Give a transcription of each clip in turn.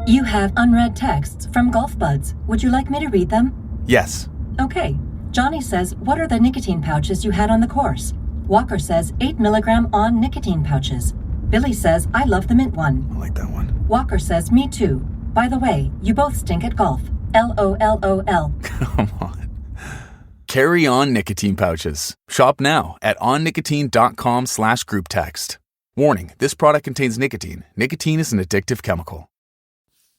You have unread texts from Golf Buds. Would you like me to read them? Yes. Okay. Johnny says, what are the nicotine pouches you had on the course? Walker says, 8 milligram on nicotine pouches. Billy says, I love the mint one. I like that one. Walker says, me too. By the way, you both stink at golf. LOLOL. Come on. Carry on nicotine pouches. Shop now at onnicotine.com/group text. Warning, this product contains nicotine. Nicotine is an addictive chemical.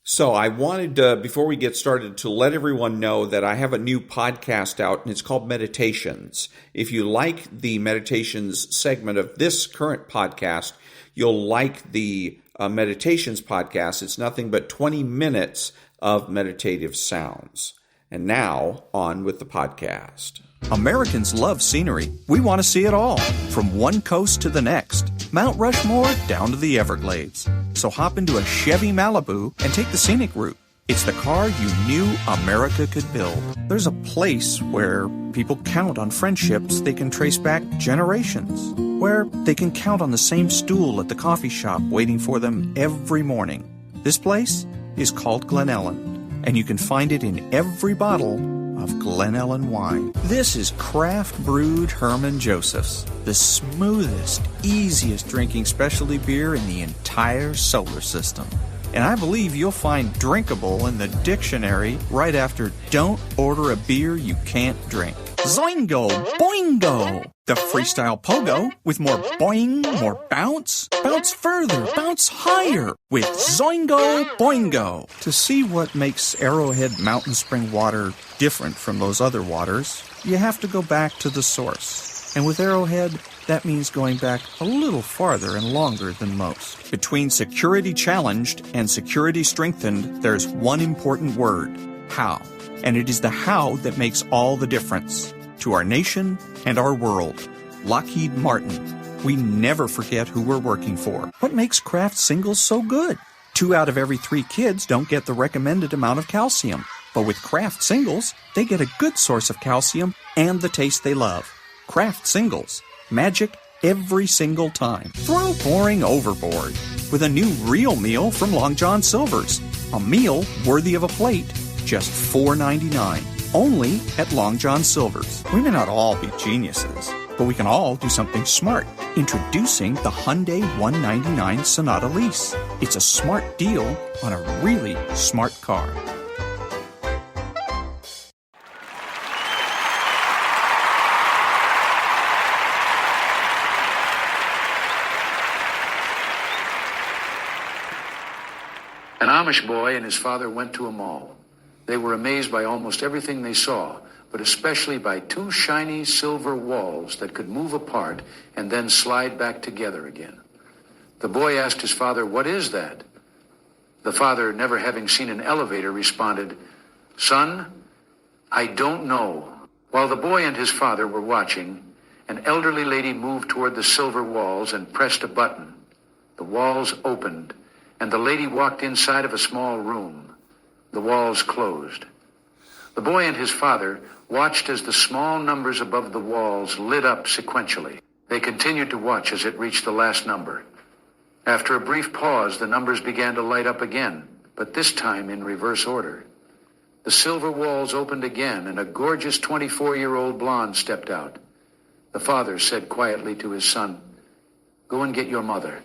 So I wanted, before we get started, to let everyone know that I have a new podcast out, and it's called Meditations. If you like the Meditations segment of this current podcast, you'll like the Meditations podcast. It's nothing but 20 minutes of meditative sounds. And now, on with the podcast. Americans love scenery. We want to see it all, from one coast to the next, Mount Rushmore down to the Everglades. So hop into a Chevy Malibu and take the scenic route. It's the car you knew America could build. There's a place where people count on friendships they can trace back generations, where they can count on the same stool at the coffee shop waiting for them every morning. This place is called Glen Ellen, and you can find it in every bottle of Glen Ellen wine. This is craft brewed Herman Joseph's, the smoothest, easiest drinking specialty beer in the entire solar system. And I believe you'll find drinkable in the dictionary right after don't order a beer you can't drink. Zoingo! Boingo! The freestyle pogo with more boing, more bounce. Bounce further, bounce higher with Zoingo Boingo. To see what makes Arrowhead Mountain Spring water different from those other waters, you have to go back to the source. And with Arrowhead, that means going back a little farther and longer than most. Between security challenged and security strengthened, there's one important word: how. And it is the how that makes all the difference to our nation and our world. Lockheed Martin. We never forget who we're working for. What makes Kraft Singles so good? 2 out of every 3 kids don't get the recommended amount of calcium. But with Kraft Singles, they get a good source of calcium and the taste they love. Kraft Singles. Magic every single time. Throw boring overboard with a new real meal from Long John Silver's. A meal worthy of a plate. Just $4.99. Only at Long John Silver's. We may not all be geniuses, but we can all do something smart. Introducing the Hyundai 199 Sonata Lease. It's a smart deal on a really smart car. An Amish boy and his father went to a mall. They were amazed by almost everything they saw, but especially by 2 shiny silver walls that could move apart and then slide back together again. The boy asked his father, "What is that?" The father, never having seen an elevator, responded, "Son, I don't know." While the boy and his father were watching, an elderly lady moved toward the silver walls and pressed a button. The walls opened, and the lady walked inside of a small room. The walls closed. The boy and his father watched as the small numbers above the walls lit up sequentially. They continued to watch as it reached the last number. After a brief pause, the numbers began to light up again, but this time in reverse order. The silver walls opened again, and a gorgeous 24-year-old blonde stepped out. The father said quietly to his son, "Go and get your mother."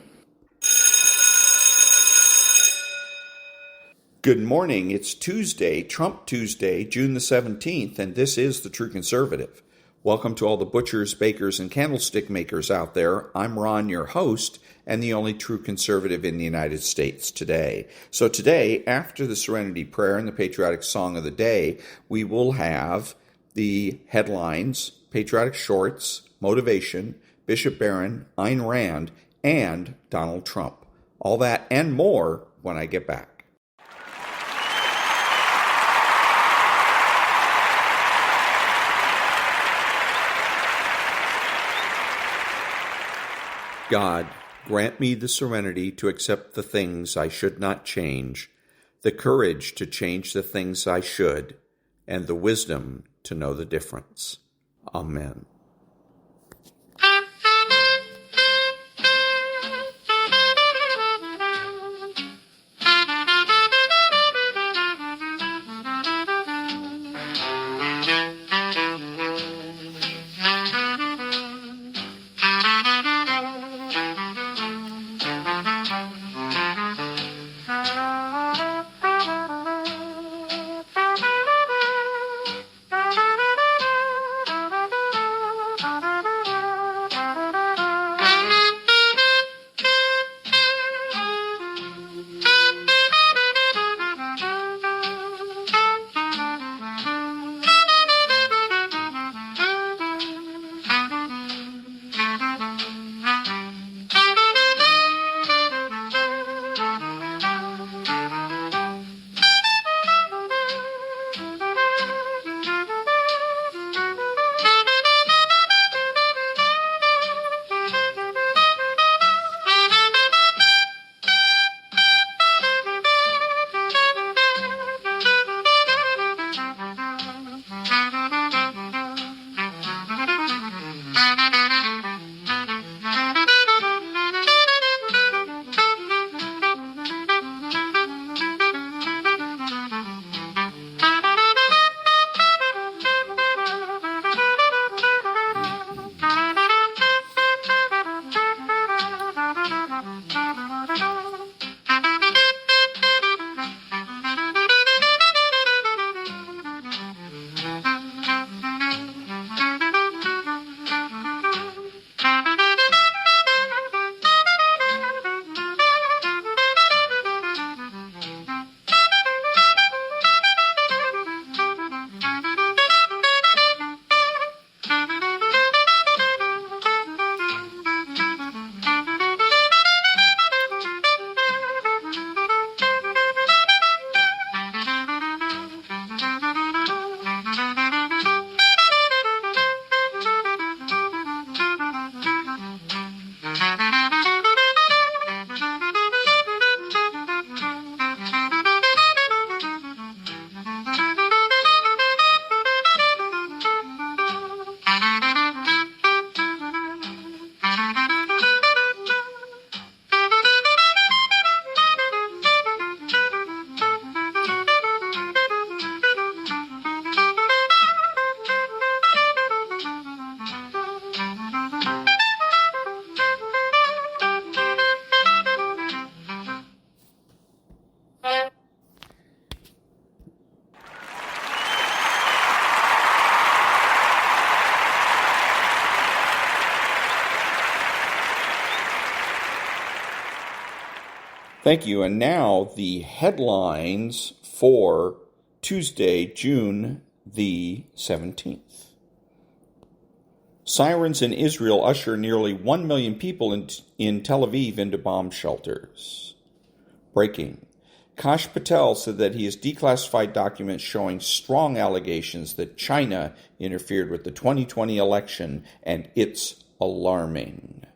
Good morning. It's Tuesday, Trump Tuesday, June the 17th, and this is The True Conservative. Welcome to all the butchers, bakers, and candlestick makers out there. I'm Ron, your host, and the only true conservative in the United States today. So today, after the Serenity Prayer and the patriotic song of the day, we will have the headlines, patriotic shorts, motivation, Bishop Barron, Ayn Rand, and Donald Trump. All that and more when I get back. God, grant me the serenity to accept the things I should not change, the courage to change the things I should, and the wisdom to know the difference. Amen. Thank you. And now the headlines for Tuesday, June the 17th. Sirens in Israel usher nearly 1 million people in Tel Aviv into bomb shelters. Breaking. Kash Patel said that he has declassified documents showing strong allegations that China interfered with the 2020 election, and it's alarming.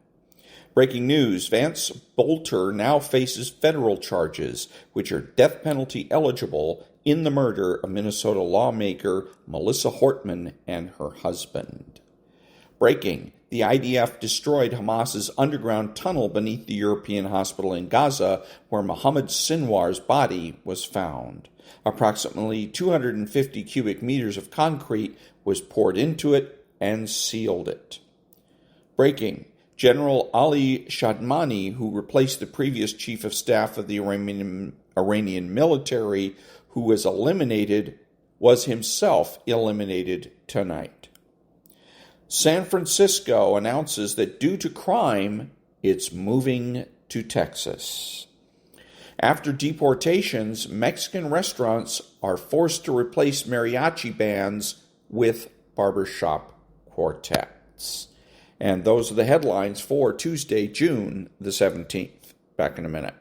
Breaking news, Vance Bolter now faces federal charges, which are death penalty eligible, in the murder of Minnesota lawmaker Melissa Hortman and her husband. Breaking, the IDF destroyed Hamas's underground tunnel beneath the European hospital in Gaza, where Mohammed Sinwar's body was found. Approximately 250 cubic meters of concrete was poured into it and sealed it. Breaking, General Ali Shadmani, who replaced the previous chief of staff of the Iranian military, who was himself eliminated tonight. San Francisco announces that due to crime, it's moving to Texas. After deportations, Mexican restaurants are forced to replace mariachi bands with barbershop quartets. And those are the headlines for Tuesday, June the 17th. Back in a minute.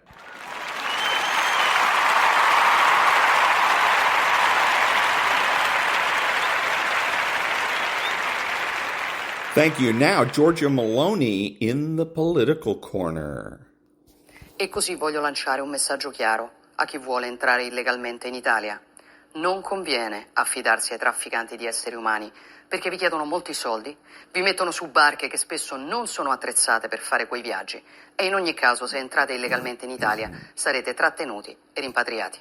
Thank you. Now, Georgia Maloney in the political corner. E così voglio lanciare un messaggio chiaro a chi vuole entrare illegalmente in Italia. Non conviene affidarsi ai trafficanti di esseri umani, perché vi chiedono molti soldi, vi mettono su barche che spesso non sono attrezzate per fare quei viaggi e in ogni caso se entrate illegalmente in Italia sarete trattenuti e rimpatriati.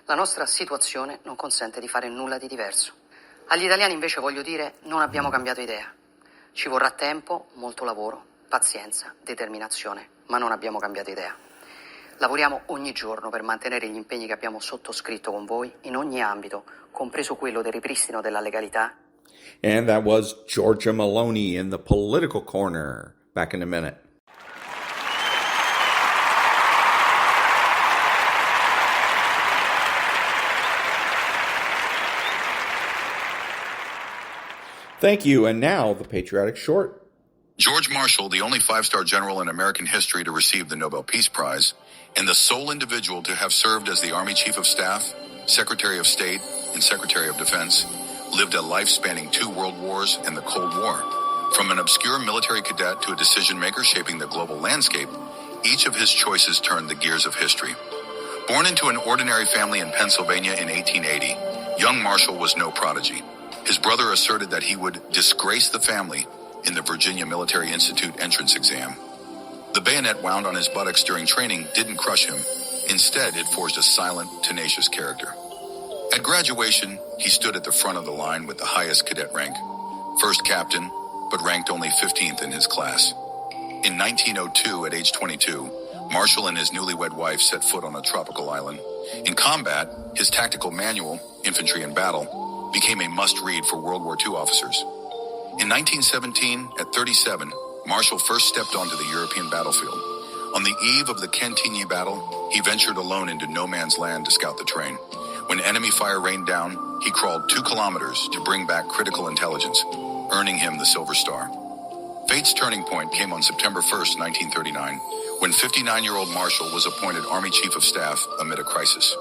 La nostra situazione non consente di fare nulla di diverso. Agli italiani invece voglio dire, non abbiamo cambiato idea. Ci vorrà tempo, molto lavoro, pazienza, determinazione, ma non abbiamo cambiato idea. Lavoriamo ogni giorno per mantenere gli impegni che abbiamo sottoscritto con voi in ogni ambito, compreso quello del ripristino della legalità. And that was Georgia Maloney in the political corner. Back in a minute. Thank you. And now the patriotic short. George Marshall, the only five-star general in American history to receive the Nobel Peace Prize, and the sole individual to have served as the Army Chief of Staff, Secretary of State, and Secretary of Defense, lived a life spanning 2 world wars and the Cold War. From an obscure military cadet to a decision-maker shaping the global landscape, each of his choices turned the gears of history. Born into an ordinary family in Pennsylvania in 1880, young Marshall was no prodigy. His brother asserted that he would disgrace the family in the Virginia Military Institute entrance exam. The bayonet wound on his buttocks during training didn't crush him. Instead, it forged a silent, tenacious character. At graduation, he stood at the front of the line with the highest cadet rank. First captain, but ranked only 15th in his class. In 1902, at age 22, Marshall and his newlywed wife set foot on a tropical island. In combat, his tactical manual, Infantry in Battle, became a must-read for World War II officers. In 1917, at 37, Marshall first stepped onto the European battlefield. On the eve of the Cantigny battle, he ventured alone into no man's land to scout the terrain. When enemy fire rained down, he crawled 2 kilometers to bring back critical intelligence, earning him the Silver Star. Fate's turning point came on September 1st, 1939, when 59-year-old Marshall was appointed Army Chief of Staff amid a crisis.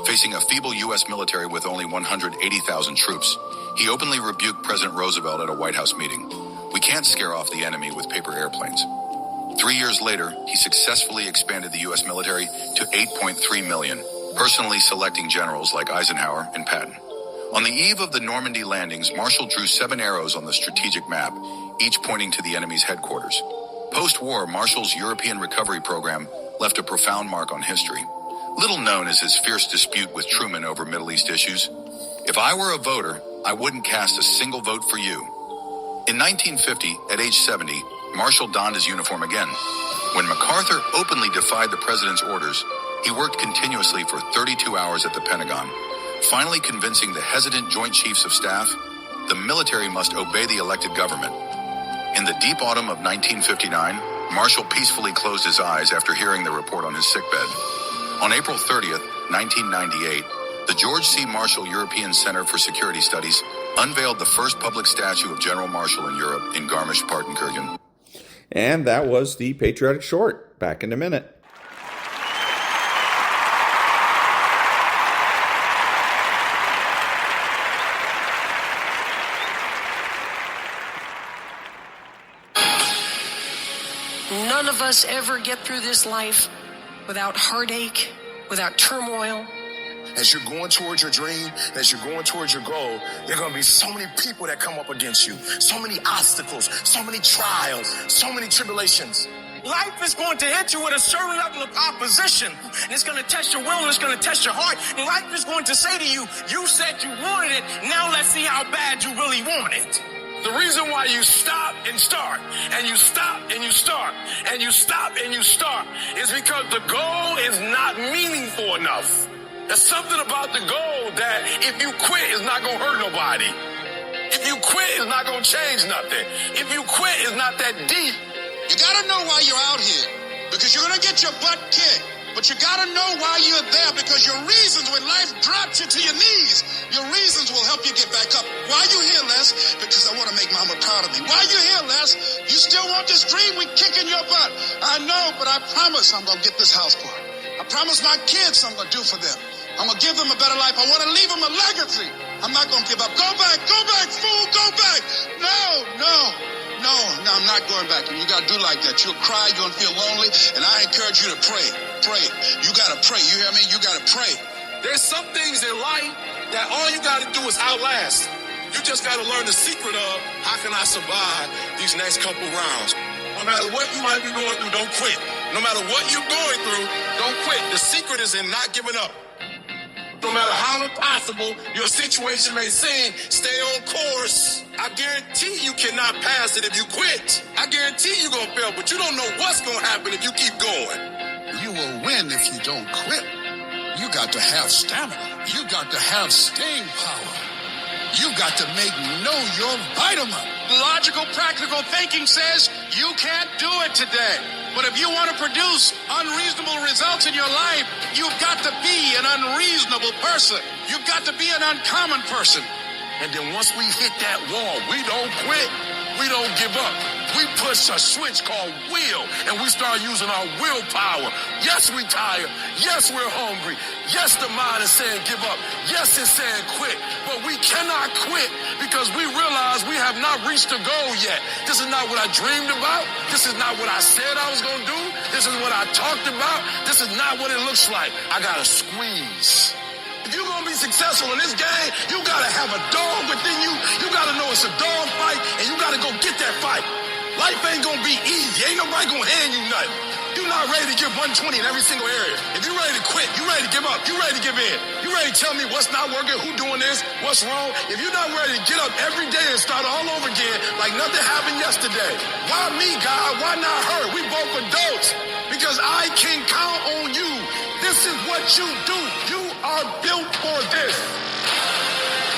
Facing a feeble U.S. military with only 180,000 troops, he openly rebuked President Roosevelt at a White House meeting. We can't scare off the enemy with paper airplanes. 3 years later, he successfully expanded the U.S. military to 8.3 million, personally selecting generals like Eisenhower and Patton. On the eve of the Normandy landings, Marshall drew 7 arrows on the strategic map, each pointing to the enemy's headquarters. Post-war, Marshall's European recovery program left a profound mark on history. Little known is his fierce dispute with Truman over Middle East issues. If I were a voter, I wouldn't cast a single vote for you. In 1950, at age 70, Marshall donned his uniform again. When MacArthur openly defied the president's orders, he worked continuously for 32 hours at the Pentagon, finally convincing the hesitant Joint Chiefs of Staff the military must obey the elected government. In the deep autumn of 1959, Marshall peacefully closed his eyes after hearing the report on his sickbed. On April 30th, 1998, the George C. Marshall European Center for Security Studies unveiled the first public statue of General Marshall in Europe in Garmisch-Partenkirchen. And that was the Patriotic Short. Back in a minute. None of us ever get through this life without heartache, without turmoil. As you're going towards your dream, as you're going towards your goal, there are going to be so many people that come up against you, so many obstacles, so many trials, so many tribulations. Life is going to hit you with a certain level of opposition. And it's going to test your will, and it's going to test your heart. And life is going to say to you, you said you wanted it, now let's see how bad you really want it. The reason why you stop and start, and you stop and you start, and you stop and you start, is because the goal is not meaningful enough. There's something about the goal that if you quit, it's not going to hurt nobody. If you quit, it's not going to change nothing. If you quit, it's not that deep. You got to know why you're out here, because you're going to get your butt kicked. But you got to know why you're there, because your reasons, when life drops you to your knees, your reasons will help you get back up. Why you here, Les? Because I want to make Mama proud of me. Why you here, Les? You still want this dream? We kicking your butt. I know, but I promise I'm going to get this house for her. I promise my kids I'm going to do for them. I'm going to give them a better life. I want to leave them a legacy. I'm not going to give up. Go back, fool, go back. No, I'm not going back. And you got to do like that. You'll cry, you'll feel lonely, and I encourage you to pray. Pray. You got to pray. You hear me? You got to pray. There's some things in life that all you got to do is outlast. You just got to learn the secret of how can I survive these next couple rounds. No matter what you might be going through, don't quit. No matter what you're going through, don't quit. The secret is in not giving up. No matter how impossible your situation may seem, stay on course. I guarantee you cannot pass it if you quit. I guarantee you're going to fail, but you don't know what's going to happen if you keep going. You will win if you don't quit. You got to have stamina. You got to have staying power. You got to know your vitamin. Logical, practical thinking says you can't do it today. But if you want to produce unreasonable results in your life, you've got to be an unreasonable person. You've got to be an uncommon person. And then once we hit that wall, we don't quit. We don't give up. We push a switch called will, and we start using our willpower. Yes, we tired. Yes, we're hungry. Yes, the mind is saying give up. Yes, it's saying quit. But we cannot quit because we realize we have not reached the goal yet. This is not what I dreamed about. This is not what I said I was going to do. This is what I talked about. This is not what it looks like. I got to squeeze. If you're going to be successful in this game, you got to have a dog within you. You got to know it's a dog fight, and you got to go get that fight. Life ain't going to be easy. Ain't nobody going to hand you nothing. You're not ready to give 120 in every single area. If you're ready to quit, you're ready to give up, you're ready to give in. You're ready to tell me what's not working, who doing this, what's wrong. If you're not ready to get up every day and start all over again like nothing happened yesterday, why me, God? Why not her? We both adults. Because I can count on you. This is what you do. You are built for this.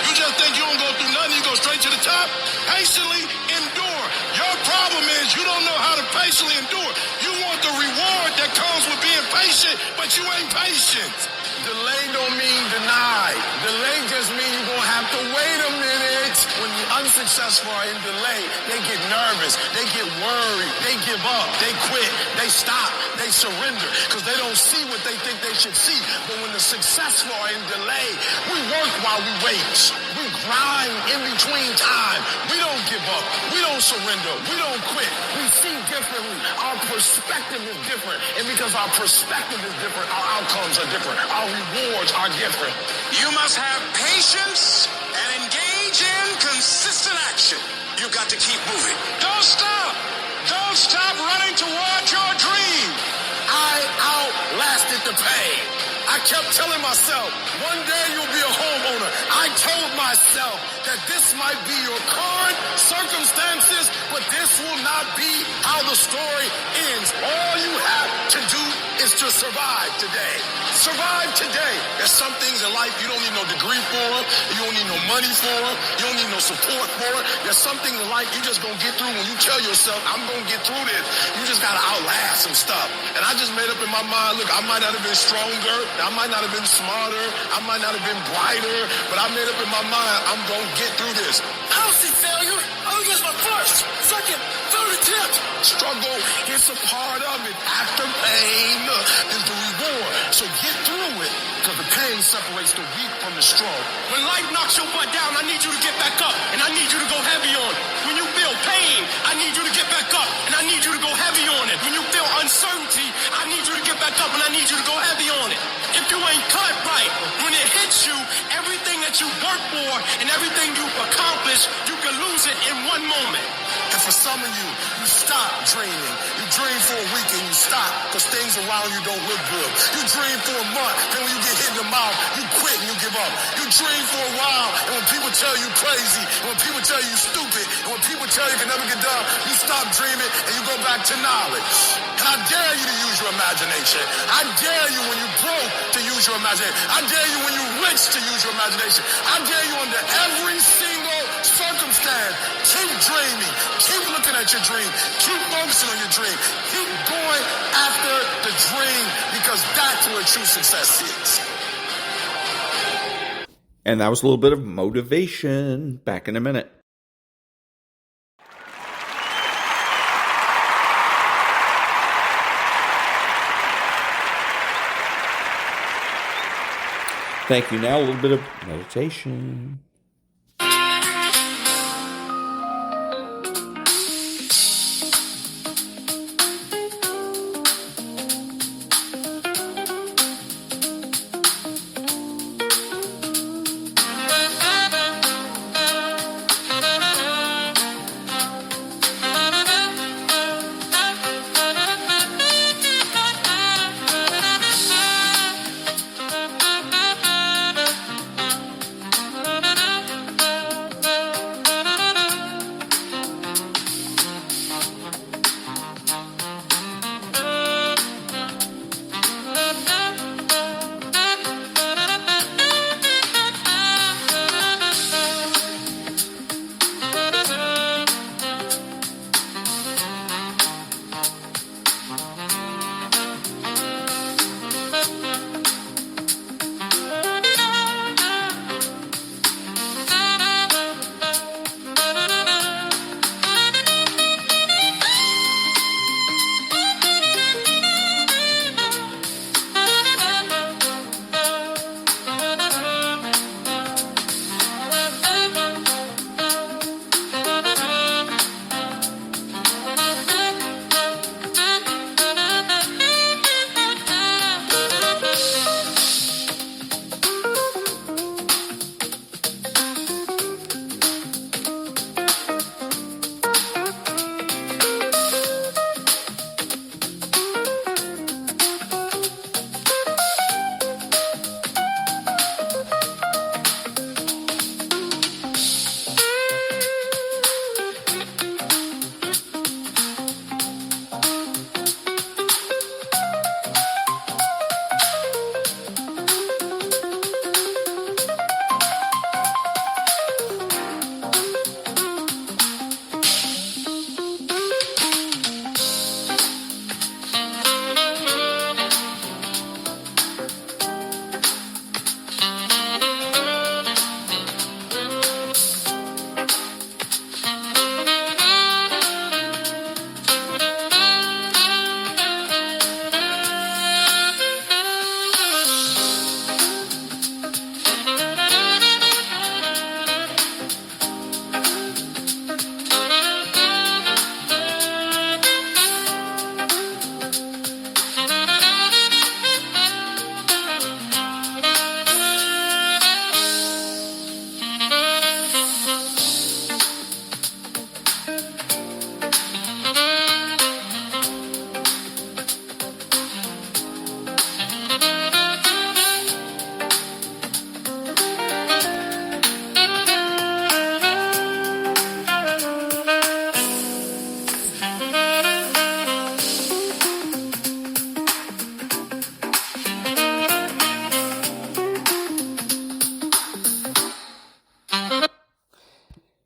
You just think you don't go through nothing, you go straight to the top? Patiently endure. Your problem is you don't know how to patiently endure. You want the reward that comes with being patient, but you ain't patient. Delay don't mean deny. Delay just means you're going to have to wait a minute. When the unsuccessful are in delay, they get nervous, they get worried, they give up, they quit, they stop, they surrender because they don't see what they think they should see. But when the successful are in delay, we work while we wait. We grind in between time. We don't give up. We don't surrender. We don't quit. We see differently. Our perspective is different. And because our perspective is different, our outcomes are different. Our rewards are different. You must have patience and engage in consistent action. You got to keep moving. Don't stop. Don't stop running toward your dream. I outlasted the pain. I kept telling myself, one day you'll be a homeowner. I told myself that this might be your current circumstances, but this will not be how the story ends. All you have to do is to survive today. Survive today. There's some things in in life you don't need no degree for, you don't need no money for, you don't need no support for. There's something in life you just gonna get through when you tell yourself, I'm gonna get through this. You just gotta outlast some stuff. And I just made up in my mind, look, I might not have been stronger, I might not have been smarter, I might not have been brighter, but I made up in my mind, I'm gonna get through this. I don't see failure. I think it's my first, second, third attempt. Struggle is a part of it. After pain is the reward. So get through it, because the pain separates the weak from the strong. When life knocks your butt down, I need you to get back up, and I need you to go heavy on it. When you feel pain, I need you to get back up, and I need you to go heavy on it. When you feel uncertainty, I need you to get back up, and I need you to go heavy on it. If you ain't cut right, when it hits you, everything that you work for and everything you've accomplished, you can lose it in one moment. And for some of you, you stop dreaming. You dream for a week and you stop because things around you don't look good. You dream for a month, and when you get hit in the mouth, you quit and you give up. You dream for a while, and when people tell you crazy, and when people tell you stupid, and when people tell you can never get done, you stop dreaming and you go back to knowledge. And I dare you to use your imagination. I dare you when you're broke to use your imagination. I dare you when you're rich to use your imagination. I dare you under every single circumstance. Keep dreaming. Keep looking at your dream. Keep focusing on your dream. Keep going after the dream, because that's where true success is. And that was a little bit of motivation. Back in a minute. Thank you. Now a little bit of meditation.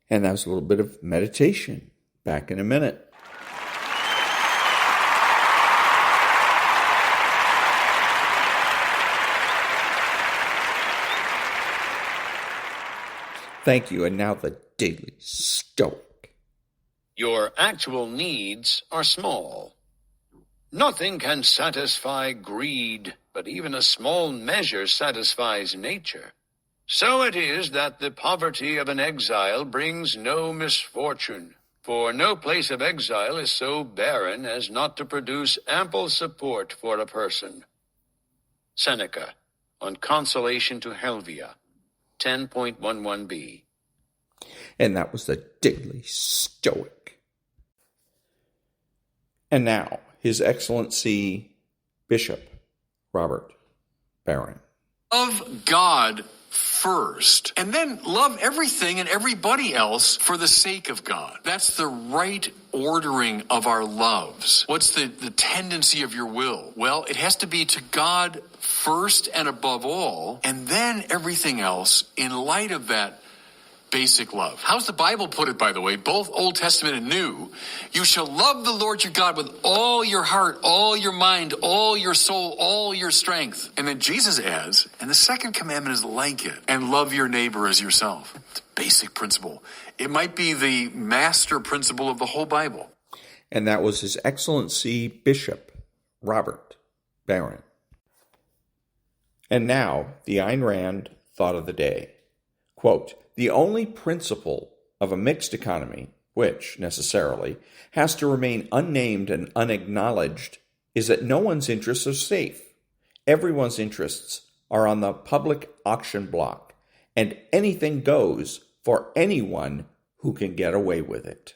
And that was a little bit of meditation. Back in a minute. Thank you. And now the Daily Stoic. Your actual needs are small. Nothing can satisfy greed, but even a small measure satisfies nature. So it is that the poverty of an exile brings no misfortune, for no place of exile is so barren as not to produce ample support for a person. Seneca, on Consolation to Helvia, 10.11b. And that was the Daily Stoic. And now, His Excellency Bishop Robert Barron. Love God first, and then love everything and everybody else for the sake of God. That's the right ordering of our loves. What's the tendency of your will? Well, it has to be to God first and above all, and then everything else in light of that basic love. How's the Bible put it, by the way? Both Old Testament and New. You shall love the Lord your God with all your heart, all your mind, all your soul, all your strength. And then Jesus adds, and the second commandment is like it, and love your neighbor as yourself. It's a basic principle. It might be the master principle of the whole Bible. And that was His Excellency Bishop Robert Barron. And now, the Ayn Rand Thought of the Day. Quote, the only principle of a mixed economy, which, necessarily, has to remain unnamed and unacknowledged, is that no one's interests are safe. Everyone's interests are on the public auction block, and anything goes for anyone who can get away with it.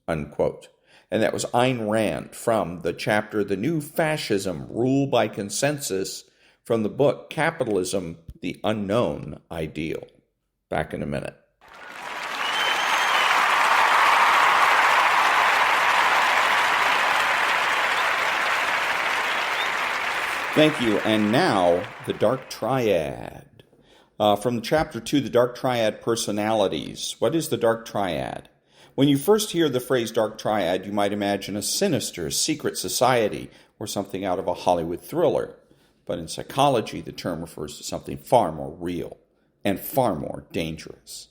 Unquote. And that was Ayn Rand from the chapter The New Fascism, Rule by Consensus, from the book Capitalism, the Unknown Ideal. Back in a minute. Thank you. And now, the Dark Triad. From Chapter 2, the Dark Triad Personalities. What is the Dark Triad? When you first hear the phrase Dark Triad, you might imagine a sinister, secret society or something out of a Hollywood thriller. But in psychology, the term refers to something far more real and far more dangerous.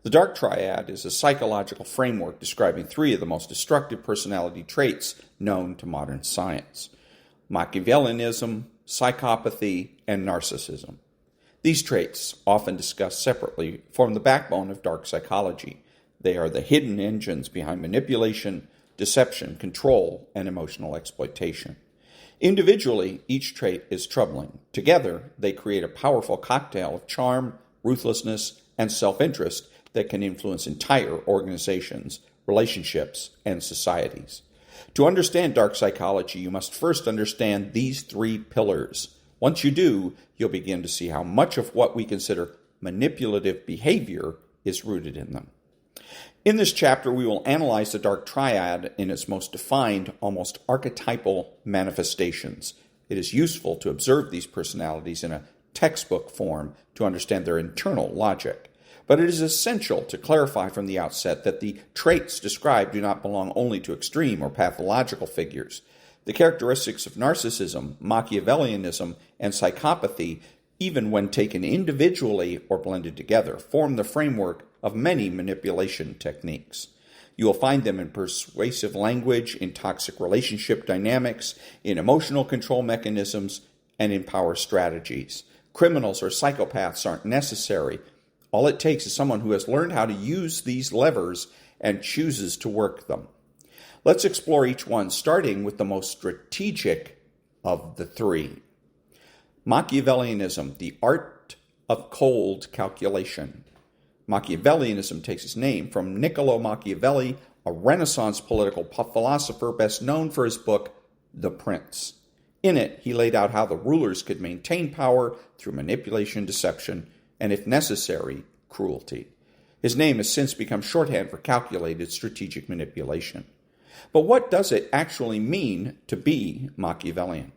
The Dark Triad is a psychological framework describing three of the most destructive personality traits known to modern science: Machiavellianism, psychopathy, and narcissism. These traits, often discussed separately, form the backbone of dark psychology. They are the hidden engines behind manipulation, deception, control, and emotional exploitation. Individually, each trait is troubling. Together, they create a powerful cocktail of charm, ruthlessness, and self-interest that can influence entire organizations, relationships, and societies. To understand dark psychology, you must first understand these three pillars. Once you do, you'll begin to see how much of what we consider manipulative behavior is rooted in them. In this chapter, we will analyze the Dark Triad in its most defined, almost archetypal manifestations. It is useful to observe these personalities in a textbook form to understand their internal logic. But it is essential to clarify from the outset that the traits described do not belong only to extreme or pathological figures. The characteristics of narcissism, Machiavellianism, and psychopathy, even when taken individually or blended together, form the framework of many manipulation techniques. You will find them in persuasive language, in toxic relationship dynamics, in emotional control mechanisms, and in power strategies. Criminals or psychopaths aren't necessary. All it takes is someone who has learned how to use these levers and chooses to work them. Let's explore each one, starting with the most strategic of the three. Machiavellianism, the art of cold calculation. Machiavellianism takes its name from Niccolo Machiavelli, a Renaissance political philosopher best known for his book, The Prince. In it, he laid out how the rulers could maintain power through manipulation, deception, and if necessary, cruelty. His name has since become shorthand for calculated strategic manipulation. But what does it actually mean to be Machiavellian?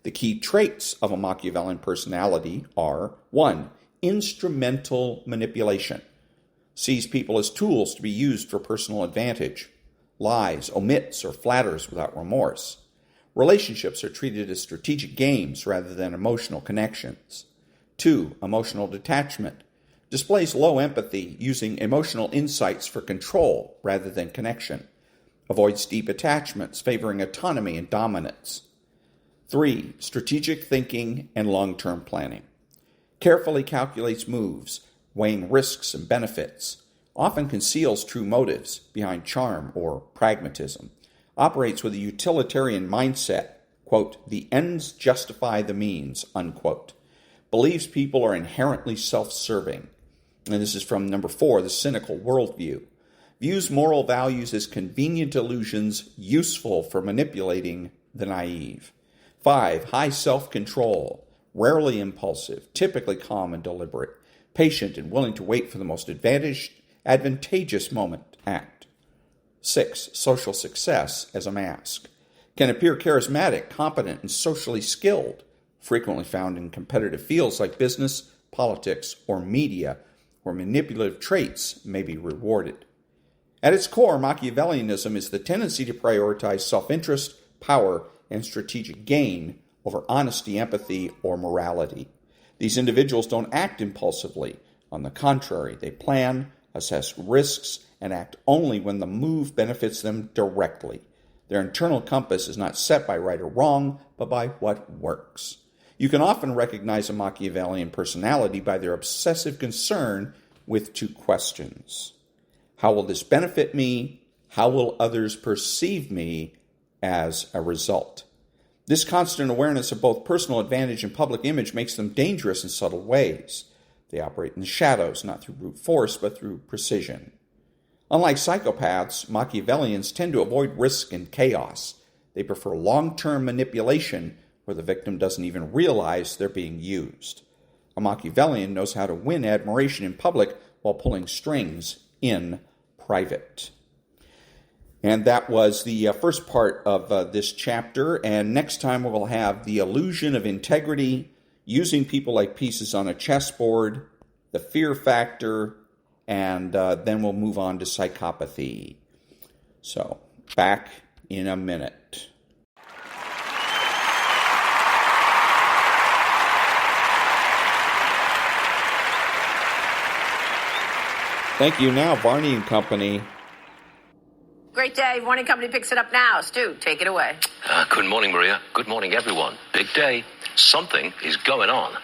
The key traits of a Machiavellian personality are 1. Instrumental manipulation. sees people as tools to be used for personal advantage, lies, omits, or flatters without remorse. Relationships are treated as strategic games rather than emotional connections. 2. Emotional detachment. Displays low empathy, using emotional insights for control rather than connection. Avoids deep attachments, favoring autonomy and dominance. 3. Strategic thinking and long-term planning. Carefully calculates moves, weighing risks and benefits. Often conceals true motives behind charm or pragmatism. Operates with a utilitarian mindset, quote, the ends justify the means, unquote. Believes people are inherently self-serving. And this is from number 4, the cynical worldview. Views moral values as convenient illusions useful for manipulating the naive. 5, high self-control, rarely impulsive, typically calm and deliberate, patient and willing to wait for the most advantageous moment to act. 6, social success as a mask. Can appear charismatic, competent, and socially skilled, frequently found in competitive fields like business, politics, or media, where manipulative traits may be rewarded. At its core, Machiavellianism is the tendency to prioritize self-interest, power, and strategic gain over honesty, empathy, or morality. These individuals don't act impulsively. On the contrary, they plan, assess risks, and act only when the move benefits them directly. Their internal compass is not set by right or wrong, but by what works. You can often recognize a Machiavellian personality by their obsessive concern with 2 questions. How will this benefit me? How will others perceive me as a result? This constant awareness of both personal advantage and public image makes them dangerous in subtle ways. They operate in the shadows, not through brute force, but through precision. Unlike psychopaths, Machiavellians tend to avoid risk and chaos. They prefer long-term manipulation where the victim doesn't even realize they're being used. A Machiavellian knows how to win admiration in public while pulling strings in private. And that was the first part of this chapter. And next time we'll have the illusion of integrity, using people like pieces on a chessboard, the fear factor, and then we'll move on to psychopathy. So, back in a minute. Thank you. Now, Varney and Company. Great day. Varney and Company picks it up now. Stu, take it away. Good morning, Maria. Good morning, everyone. Big day. Something is going on.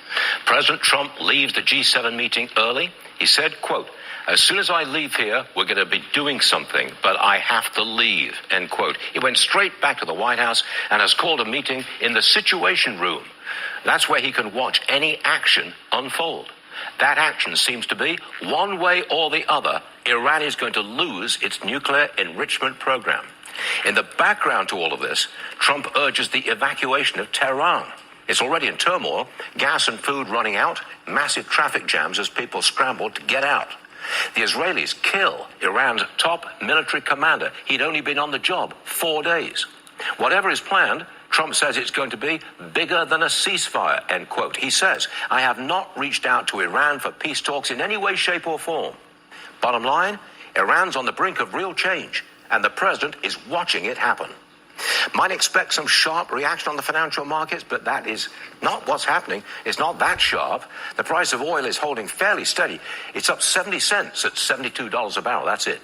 President Trump leaves the G7 meeting early. He said, quote, as soon as I leave here, we're going to be doing something, but I have to leave, end quote. He went straight back to the White House and has called a meeting in the Situation Room. That's where he can watch any action unfold. That action seems to be, one way or the other, Iran is going to lose its nuclear enrichment program. In the background to all of this, Trump urges the evacuation of Tehran. It's already in turmoil, gas and food running out, massive traffic jams as people scramble to get out. The Israelis kill Iran's top military commander. He'd only been on the job 4 days. Whatever is planned, Trump says it's going to be bigger than a ceasefire, end quote. He says, I have not reached out to Iran for peace talks in any way, shape, or form. Bottom line, Iran's on the brink of real change, and the president is watching it happen. Might expect some sharp reaction on the financial markets, but that is not what's happening. It's not that sharp. The price of oil is holding fairly steady. It's up 70 cents at $72 a barrel. That's it.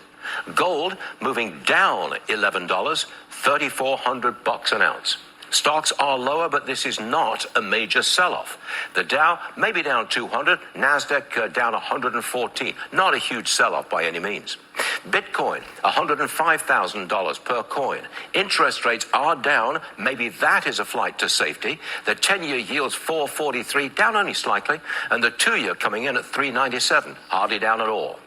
Gold moving down $11, $3,400 an ounce. Stocks are lower, but this is not a major sell-off. The Dow may be down 200, NASDAQ down 114. Not a huge sell-off by any means. Bitcoin, $105,000 per coin. Interest rates are down. Maybe that is a flight to safety. The 10-year yield's 4.43, down only slightly, and the 2-year coming in at 3.97, hardly down at all.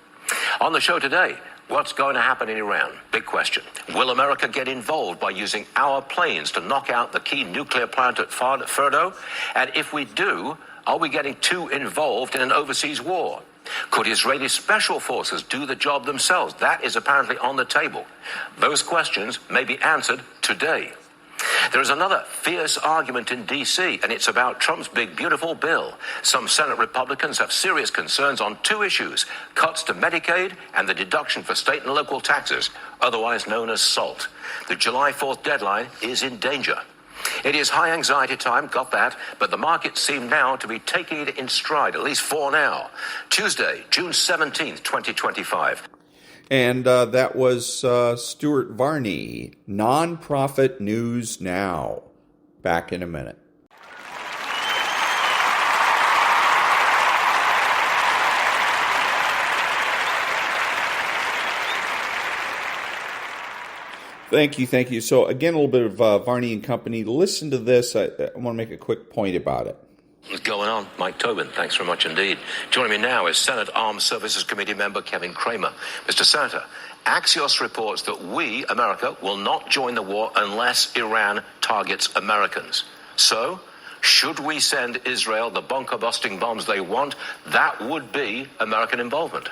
On the show today, what's going to happen in Iran? Big question. Will America get involved by using our planes to knock out the key nuclear plant at Fordo? And if we do, are we getting too involved in an overseas war? Could Israeli special forces do the job themselves? That is apparently on the table. Those questions may be answered today. There is another fierce argument in D.C., and it's about Trump's big, beautiful bill. Some Senate Republicans have serious concerns on two issues: cuts to Medicaid and the deduction for state and local taxes, otherwise known as SALT. The July 4th deadline is in danger. It is high anxiety time, got that, but the markets seem now to be taking it in stride, at least for now. Tuesday, June 17th, 2025. And that was Stuart Varney, Nonprofit News Now. Back in a minute. Thank you. So again, a little bit of Varney and Company. Listen to this. I want to make a quick point about it. What's going on? Mike Tobin, thanks very much indeed. Joining me now is Senate Armed Services Committee member Kevin Kramer. Mr. Senator, Axios reports that we, America, will not join the war unless Iran targets Americans. So, should we send Israel the bunker-busting bombs they want? That would be American involvement.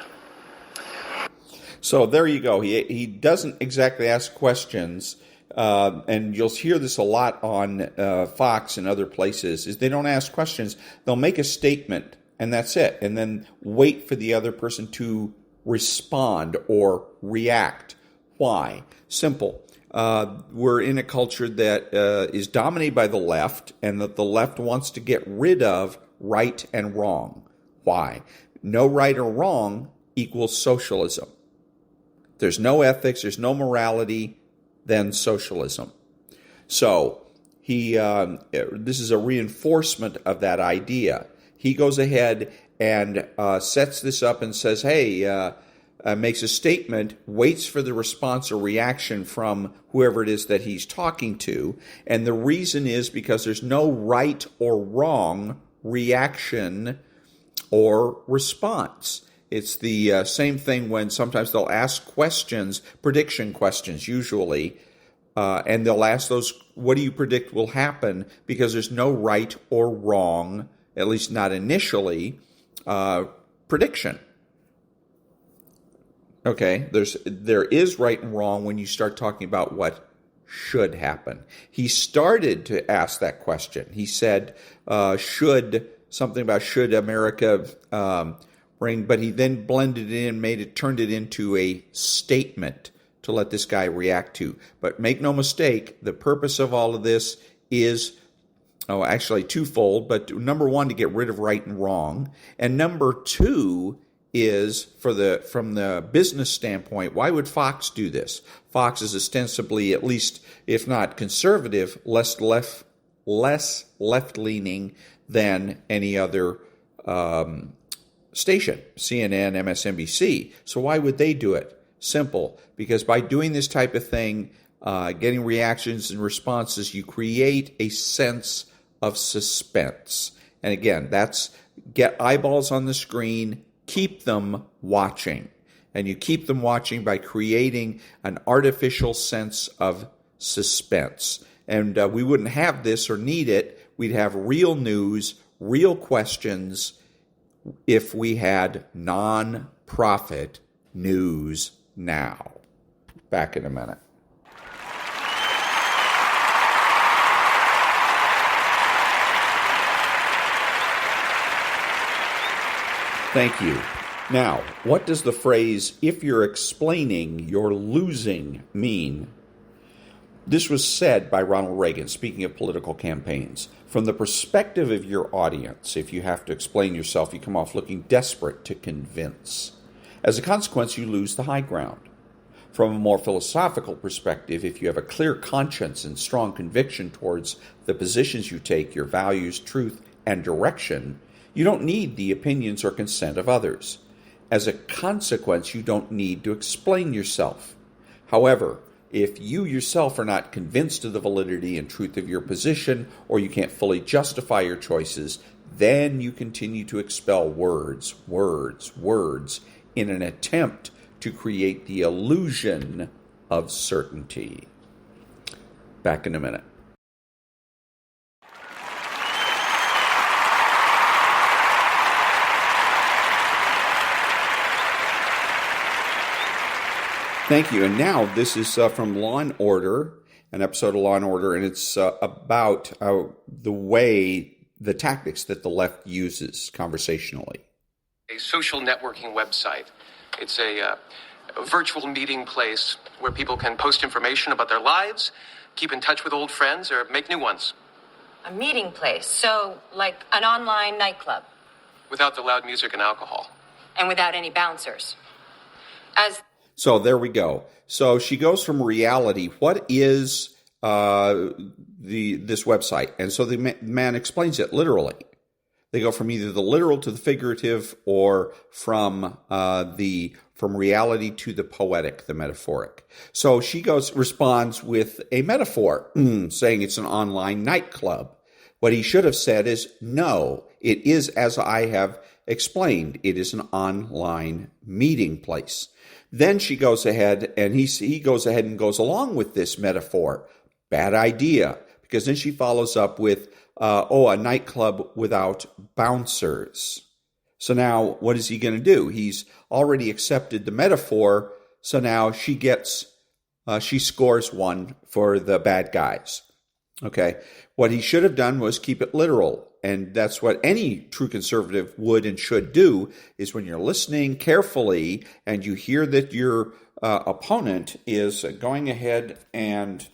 So there you go. He doesn't exactly ask questions, and you'll hear this a lot on Fox and other places, is they don't ask questions. They'll make a statement, and that's it, and then wait for the other person to respond or react. Why? Simple. We're in a culture that is dominated by the left, and that the left wants to get rid of right and wrong. Why? No right or wrong equals socialism. There's no ethics, there's no morality, then socialism. So this is a reinforcement of that idea. He goes ahead and sets this up and says, hey, makes a statement, waits for the response or reaction from whoever it is that he's talking to. And the reason is because there's no right or wrong reaction or response. It's the same thing when sometimes they'll ask questions, prediction questions usually, and they'll ask those, what do you predict will happen? Because there's no right or wrong, at least not initially, prediction. Okay, there is right and wrong when you start talking about what should happen. He started to ask that question. He said, something about should America but he then blended it in, turned it into a statement to let this guy react to. But make no mistake, the purpose of all of this is, actually twofold, but number one, to get rid of right and wrong. And number two is, from the business standpoint, why would Fox do this? Fox is ostensibly, at least, if not conservative, less left-leaning than any other station, CNN, MSNBC. So why would they do it? Simple, because by doing this type of thing, getting reactions and responses, you create a sense of suspense. And again, that's get eyeballs on the screen, keep them watching. And you keep them watching by creating an artificial sense of suspense. And we wouldn't have this or need it. We'd have real news, real questions, if we had non-profit news now. Back in a minute. Thank you. Now, what does the phrase, if you're explaining, you're losing, mean? This was said by Ronald Reagan, speaking of political campaigns. From the perspective of your audience, if you have to explain yourself, you come off looking desperate to convince. As a consequence, you lose the high ground. From a more philosophical perspective, if you have a clear conscience and strong conviction towards the positions you take, your values, truth, and direction, you don't need the opinions or consent of others. As a consequence, you don't need to explain yourself. However, if you yourself are not convinced of the validity and truth of your position, or you can't fully justify your choices, then you continue to expel words in an attempt to create the illusion of certainty. Back in a minute. Thank you. And now this is from Law & Order, an episode of Law and Order, and it's about the tactics that the left uses conversationally. A social networking website. It's a virtual meeting place where people can post information about their lives, keep in touch with old friends, or make new ones. A meeting place, so like an online nightclub. Without the loud music and alcohol. And without any bouncers. So there we go. So she goes from reality. What is this website? And so the man explains it literally. They go from either the literal to the figurative, or from reality to the poetic, the metaphoric. So she responds with a metaphor, saying it's an online nightclub. What he should have said is, no, it is as I have explained. It is an online meeting place. Then she goes ahead, and he goes ahead and goes along with this metaphor. Bad idea, because then she follows up with, a nightclub without bouncers. So now what is he going to do? He's already accepted the metaphor, so now she scores one for the bad guys. Okay, what he should have done was keep it literal. And that's what any true conservative would and should do, is when you're listening carefully and you hear that your opponent is going ahead and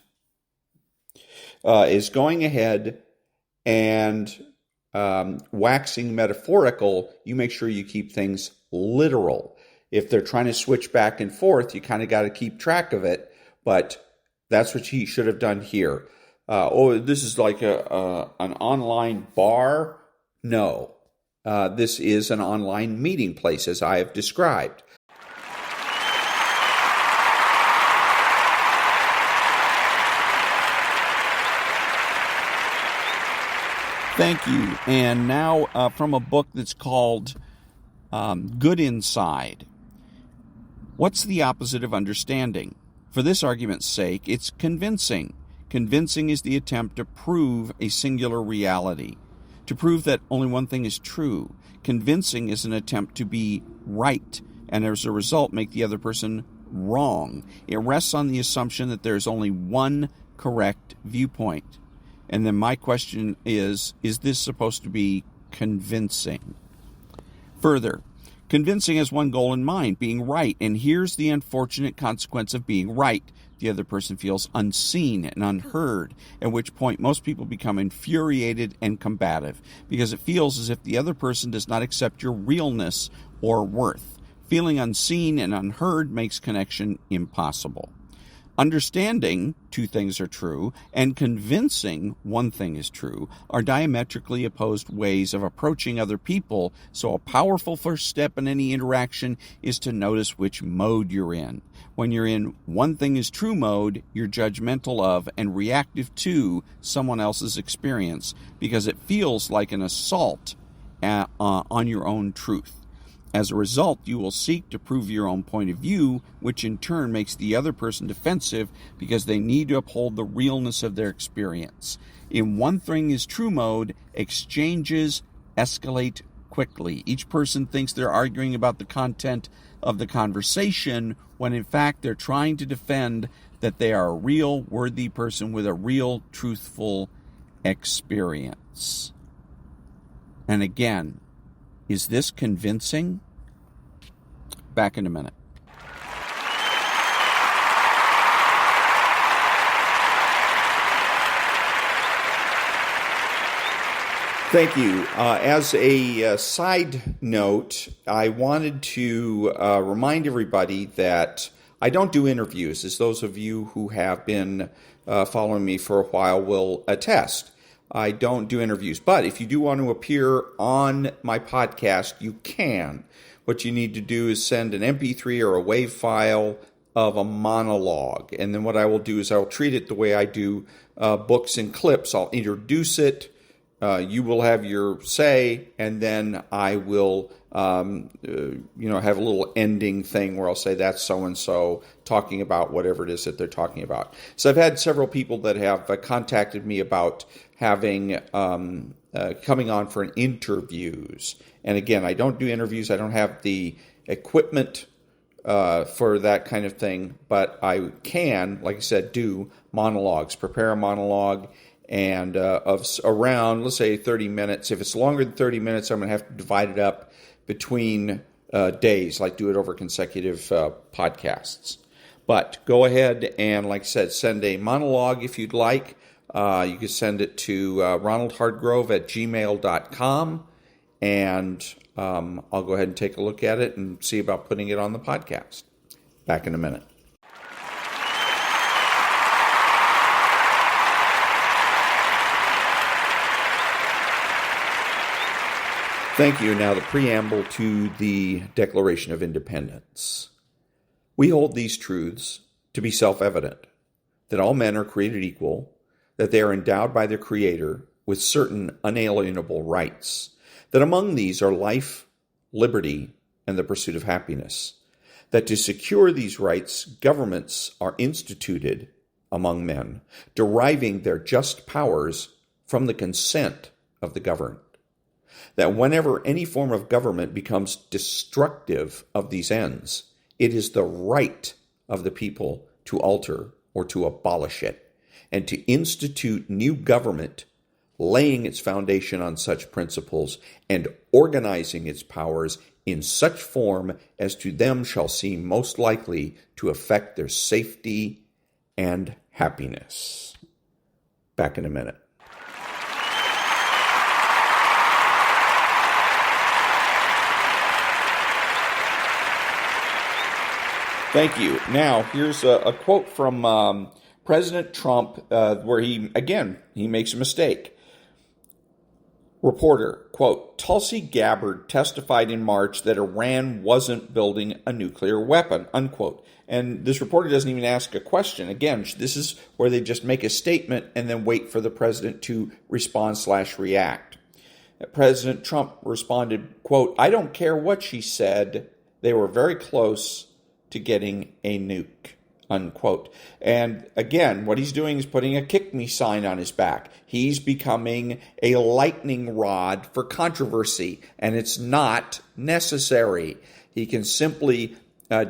waxing metaphorical, you make sure you keep things literal. If they're trying to switch back and forth, you kind of got to keep track of it. But that's what he should have done here. This is like an online bar. No, this is an online meeting place, as I have described. Thank you. And now from a book that's called Good Inside. What's the opposite of understanding? For this argument's sake, it's convincing. Convincing is the attempt to prove a singular reality, to prove that only one thing is true. Convincing is an attempt to be right, and as a result make the other person wrong. It rests on the assumption that there is only one correct viewpoint. And then my question is this supposed to be convincing? Further, convincing has one goal in mind, being right. And here's the unfortunate consequence of being right. The other person feels unseen and unheard, at which point most people become infuriated and combative, because it feels as if the other person does not accept your realness or worth. Feeling unseen and unheard makes connection impossible. Understanding two things are true and convincing one thing is true are diametrically opposed ways of approaching other people, so a powerful first step in any interaction is to notice which mode you're in. When you're in one thing is true mode, you're judgmental of and reactive to someone else's experience because it feels like an assault on your own truth. As a result, you will seek to prove your own point of view, which in turn makes the other person defensive because they need to uphold the realness of their experience. In one thing is true mode, exchanges escalate quickly. Each person thinks they're arguing about the content of the conversation when in fact they're trying to defend that they are a real, worthy person with a real, truthful experience. And again, is this convincing? Back in a minute. Thank you. As a side note, I wanted to remind everybody that I don't do interviews, as those of you who have been following me for a while will attest. I don't do interviews, but if you do want to appear on my podcast, you can. What you need to do is send an MP3 or a WAV file of a monologue, and then what I will do is I will treat it the way I do books and clips. I'll introduce it, you will have your say, and then I will have a little ending thing where I'll say that's so-and-so talking about whatever it is that they're talking about. So I've had several people that have contacted me about having coming on for interviews. And again, I don't do interviews. I don't have the equipment for that kind of thing, but I can, like I said, do monologues, prepare a monologue, and of around, let's say, 30 minutes. If it's longer than 30 minutes, I'm going to have to divide it up between days, like do it over consecutive podcasts. But go ahead and, like I said, send a monologue if you'd like. You can send it to ronaldhardgrove@gmail.com, and I'll go ahead and take a look at it and see about putting it on the podcast. Back in a minute. Thank you. Now the preamble to the Declaration of Independence. We hold these truths to be self-evident, that all men are created equal, that they are endowed by their Creator with certain unalienable rights, that among these are life, liberty, and the pursuit of happiness, that to secure these rights, governments are instituted among men, deriving their just powers from the consent of the governed, that whenever any form of government becomes destructive of these ends, it is the right of the people to alter or to abolish it, and to institute new government, laying its foundation on such principles and organizing its powers in such form as to them shall seem most likely to affect their safety and happiness. Back in a minute. Thank you. Now, here's a quote from President Trump where he makes a mistake. Reporter, quote, Tulsi Gabbard testified in March that Iran wasn't building a nuclear weapon, unquote. And this reporter doesn't even ask a question. Again, this is where they just make a statement and then wait for the president to respond/react. President Trump responded, quote, I don't care what she said. They were very close to getting a nuke, unquote. And again, what he's doing is putting a kick me sign on his back. He's becoming a lightning rod for controversy, and it's not necessary. He can simply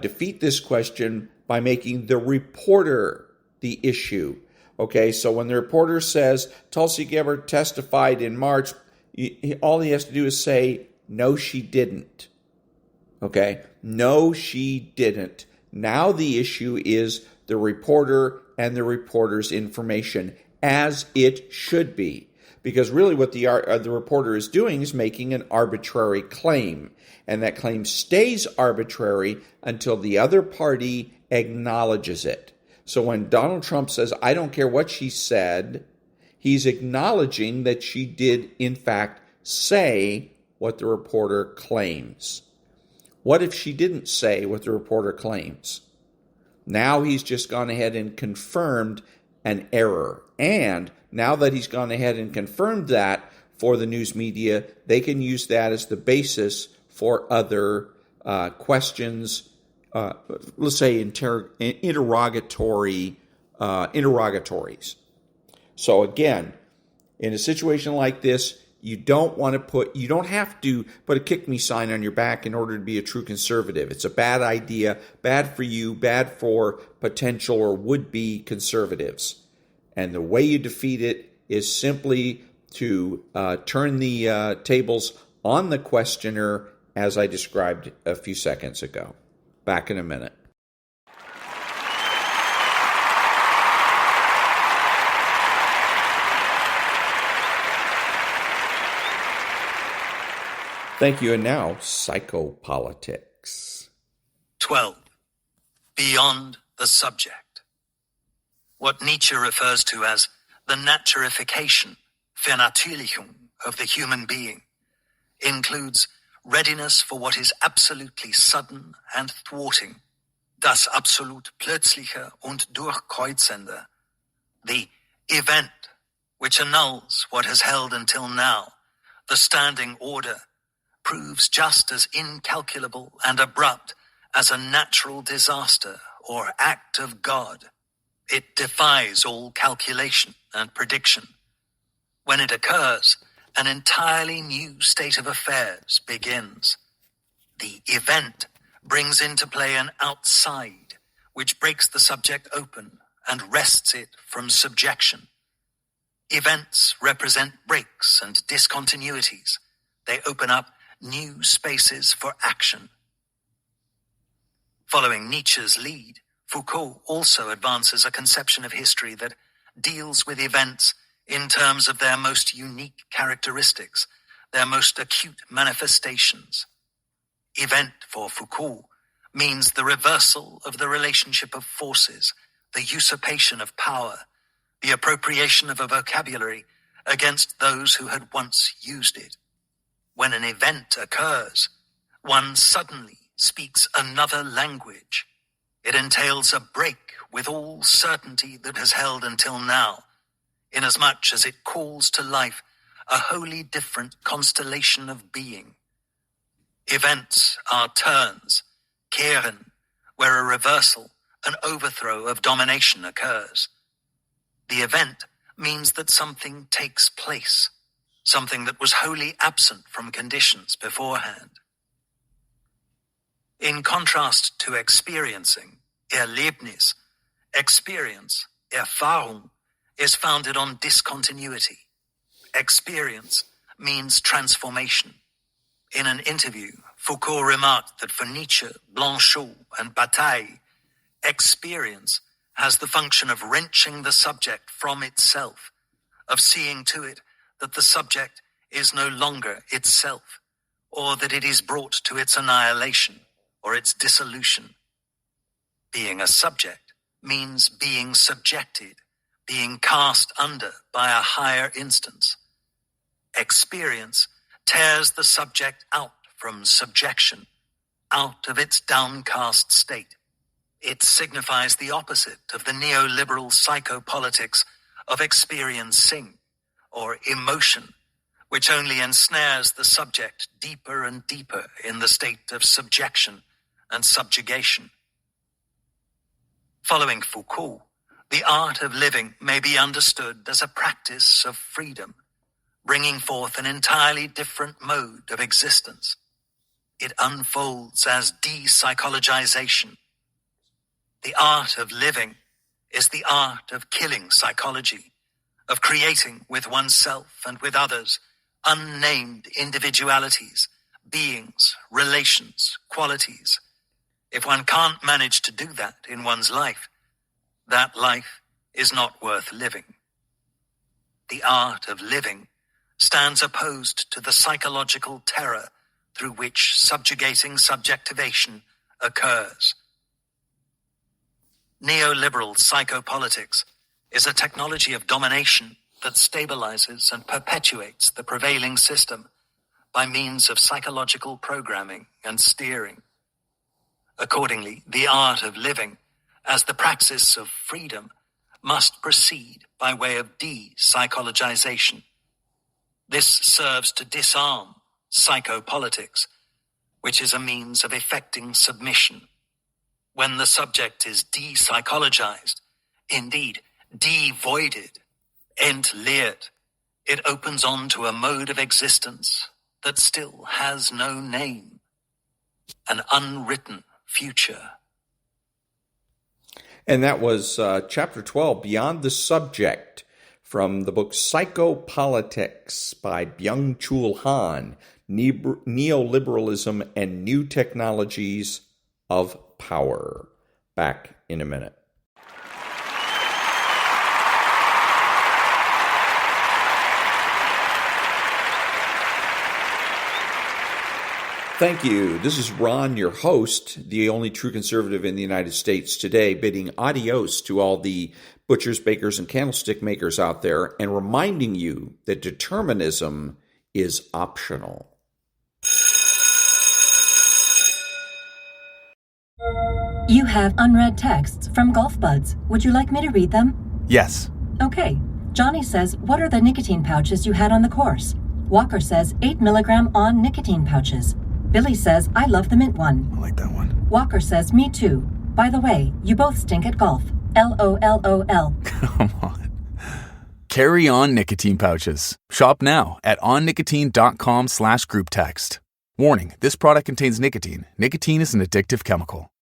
defeat this question by making the reporter the issue. Okay, so when the reporter says Tulsi Gabbard testified in March, all he has to do is say, no, she didn't. Okay, no, she didn't. Now the issue is the reporter and the reporter's information, as it should be. Because really what the reporter is doing is making an arbitrary claim. And that claim stays arbitrary until the other party acknowledges it. So when Donald Trump says, I don't care what she said, he's acknowledging that she did, in fact, say what the reporter claims. What if she didn't say what the reporter claims? Now he's just gone ahead and confirmed an error. And now that he's gone ahead and confirmed that for the news media, they can use that as the basis for other questions, let's say interrogatories. So again, in a situation like this, you don't have to put a kick me sign on your back in order to be a true conservative. It's a bad idea, bad for you, bad for potential or would-be conservatives. And the way you defeat it is simply to turn the tables on the questioner, as I described a few seconds ago. Back in a minute. Thank you. And now, psychopolitics. 12. Beyond the subject. What Nietzsche refers to as the naturification, Vernatürlichung, of the human being, includes readiness for what is absolutely sudden and thwarting, das absolut plötzliche und durchkreuzende, the event which annuls what has held until now, the standing order, proves just as incalculable and abrupt as a natural disaster or act of God. It defies all calculation and prediction. When it occurs, an entirely new state of affairs begins. The event brings into play an outside, which breaks the subject open and wrests it from subjection. Events represent breaks and discontinuities. They open up new spaces for action. Following Nietzsche's lead, Foucault also advances a conception of history that deals with events in terms of their most unique characteristics, their most acute manifestations. Event for Foucault means the reversal of the relationship of forces, the usurpation of power, the appropriation of a vocabulary against those who had once used it. When an event occurs, one suddenly speaks another language. It entails a break with all certainty that has held until now, inasmuch as it calls to life a wholly different constellation of being. Events are turns, kehren, where a reversal, an overthrow of domination occurs. The event means that something takes place, something that was wholly absent from conditions beforehand. In contrast to experiencing, Erlebnis, experience, Erfahrung, is founded on discontinuity. Experience means transformation. In an interview, Foucault remarked that for Nietzsche, Blanchot, and Bataille, experience has the function of wrenching the subject from itself, of seeing to it that the subject is no longer itself, or that it is brought to its annihilation or its dissolution. Being a subject means being subjected, being cast under by a higher instance. Experience tears the subject out from subjection, out of its downcast state. It signifies the opposite of the neoliberal psychopolitics of experiencing, or emotion, which only ensnares the subject deeper and deeper in the state of subjection and subjugation. Following Foucault, the art of living may be understood as a practice of freedom, bringing forth an entirely different mode of existence. It unfolds as de-psychologization. The art of living is the art of killing psychology, of creating with oneself and with others unnamed individualities, beings, relations, qualities. If one can't manage to do that in one's life, that life is not worth living. The art of living stands opposed to the psychological terror through which subjugating subjectivation occurs. Neoliberal psychopolitics is a technology of domination that stabilizes and perpetuates the prevailing system by means of psychological programming and steering. Accordingly, the art of living, as the praxis of freedom, must proceed by way of de-psychologization. This serves to disarm psychopolitics, which is a means of effecting submission. When the subject is de-psychologized, indeed devoided, entleert, it opens on to a mode of existence that still has no name, an unwritten future. And that was Chapter 12, Beyond the Subject, from the book Psychopolitics by Byung-Chul Han, Neoliberalism and New Technologies of Power. Back in a minute. Thank you. This is Ron, your host, the only true conservative in the United States today, bidding adios to all the butchers, bakers, and candlestick makers out there, and reminding you that determinism is optional. You have unread texts from Golf Buds. Would you like me to read them? Yes. Okay. Johnny says, what are the nicotine pouches you had on the course? Walker says, 8 milligram on nicotine pouches. Billy says, I love the mint one. I like that one. Walker says, me too. By the way, you both stink at golf. LOLOL. Come on. Carry on nicotine pouches. Shop now at onnicotine.com/group text. Warning, this product contains nicotine. Nicotine is an addictive chemical.